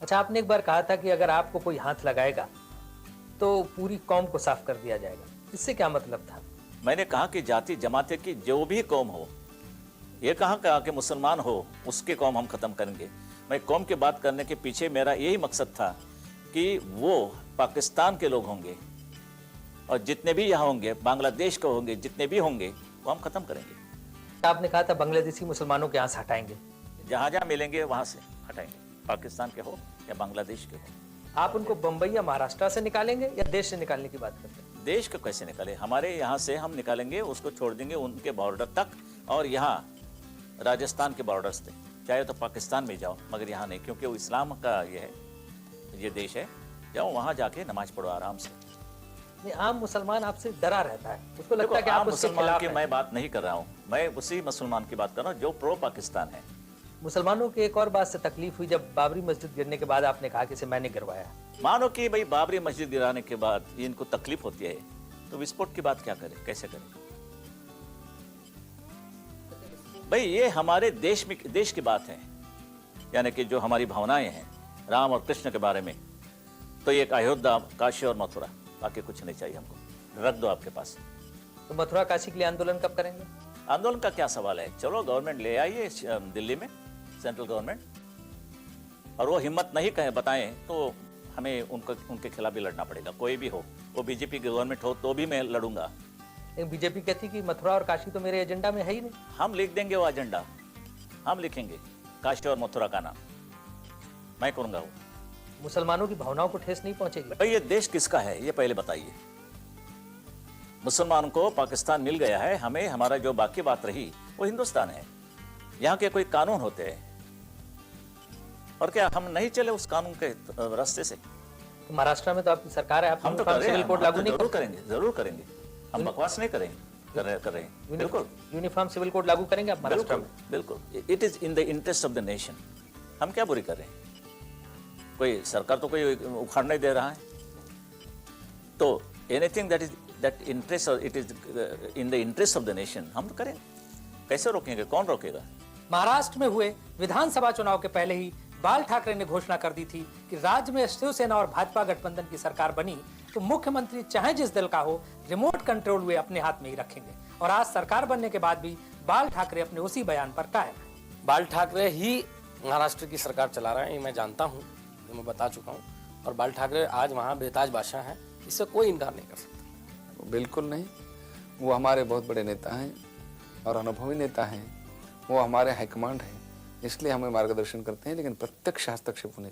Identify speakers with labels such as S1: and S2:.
S1: अच्छा, आपने एक बार कहा था कि अगर आपको कोई हाथ लगाएगा तो पूरी कौम को साफ कर दिया जाएगा। इससे क्या मतलब था?
S2: मैंने कहा कि जाति जमाते की जो भी कौम हो, ये कहा कि मुसलमान हो उसके कौम हम खत्म करेंगे। मैं कौम की बात करने के पीछे मेरा यही मकसद था कि वो पाकिस्तान के लोग होंगे और जितने भी यहाँ होंगे, बांग्लादेश के होंगे, जितने भी होंगे वो हम खत्म करेंगे।
S1: आपने कहा था बांग्लादेशी मुसलमानों के यहाँ से हटाएंगे।
S2: जहाँ जहाँ मिलेंगे वहां से हटाएंगे, पाकिस्तान के हो या बांग्लादेश के हो।
S1: आप उनको बंबई या महाराष्ट्र से निकालेंगे या देश से निकालने की बात करते हैं?
S2: देश को कैसे निकाले? हमारे यहाँ से हम निकालेंगे, उसको छोड़ देंगे उनके बॉर्डर तक, और यहाँ राजस्थान के बॉर्डर्स तक, चाहे तो पाकिस्तान में जाओ मगर यहाँ नहीं, क्योंकि वो इस्लाम का ये देश है। जाओ वहाँ जाके नमाज पढ़ो आराम से।
S1: आम मुसलमान आपसे डरा रहता है, उसको लगता है कि आप उसके
S2: मुसलमान
S1: खिलाफ
S2: की
S1: हैं।
S2: मैं बात नहीं कर रहा हूँ, मैं उसी मुसलमान की बात कर रहा हूँ जो प्रो पाकिस्तान है।
S1: मुसलमानों की एक और बात से तकलीफ हुई जब बाबरी मस्जिद गिरने के बाद आपने कहा कि इसे मैंने गिरवाया।
S2: मानो कि भाई बाबरी मस्जिद गिराने के बाद इनको तकलीफ होती है, तो विस्फोट की बात क्या करें, कैसे करें? भाई ये हमारे देश की बात है, यानी कि जो हमारी भावनाएं हैं राम और कृष्ण के बारे में, तो एक अयोध्या, काशी और मथुरा, बाकी कुछ नहीं चाहिए हमको, रख दो आपके पास।
S1: तो मथुरा काशी के लिए आंदोलन कब करेंगे?
S2: आंदोलन का क्या सवाल है? चलो गवर्नमेंट ले आइए दिल्ली में, सेंट्रल गवर्नमेंट, और वो हिम्मत नहीं कहे बताएं तो हमें उनके खिलाफ भी लड़ना पड़ेगा, कोई भी हो, वो बीजेपी की गवर्नमेंट हो तो भी मैं लड़ूंगा।
S1: बीजेपी कहती कि मथुरा और काशी तो मेरे एजेंडा में है ही नहीं।
S2: हम लिख देंगे वो एजेंडा, हम लिखेंगे काशी और मथुरा का नाम, मैं करूंगा वो।
S1: मुसलमानों की भावनाओं को ठेस नहीं पहुंचेगी?
S2: भाई ये देश किसका है ये पहले बताइए। मुसलमानों को पाकिस्तान मिल गया है, हमें हमारा जो बाकी बात रही वो हिंदुस्तान है। यहाँ के कोई कानून होते हैं, और क्या हम नहीं चले उस कानून के रास्ते से?
S1: तो महाराष्ट्र में तो आपकी सरकार है, आप
S2: हम तो
S1: सिविल कोड लागू नहीं
S2: जरूर करेंगे, जरूर करेंगे। हम बकवास नहीं करेंगे, कर रहे हैं बिल्कुल।
S1: यूनिफॉर्म सिविल कोड लागू करेंगे आप महाराष्ट्र में?
S2: बिल्कुल। It is in the interest of the nation. हम क्या बुरी कर रहे हैं? कोई सरकार तो कोई उखाड़ नहीं दे रहा है, तो anything that interest, it is in the interest of the nation हम तो करें। कैसे रोकेंगे? कौन रोकेगा?
S1: महाराष्ट्र में हुए विधानसभा चुनाव के पहले ही बाल ठाकरे ने घोषणा कर दी थी कि राज्य में शिवसेना और भाजपा गठबंधन की सरकार बनी तो मुख्यमंत्री चाहे जिस दल का हो, रिमोट कंट्रोल वे अपने हाथ में ही रखेंगे। और आज सरकार बनने के बाद भी बाल ठाकरे अपने उसी बयान पर कायम है।
S3: बाल ठाकरे ही महाराष्ट्र की सरकार चला रहे हैं, ये मैं जानता हूँ, ये मैं बता चुका हूँ। और बाल ठाकरे आज वहाँ बेताज बादशाह हैं, इससे कोई इनकार नहीं कर सकता।
S4: बिल्कुल नहीं, वो हमारे बहुत बड़े नेता हैं और अनुभवी नेता हैं, वो हमारे हाईकमांड हैं, इसलिए हमें मार्गदर्शन करते हैं, लेकिन प्रत्यक्ष हस्तक्षेप होने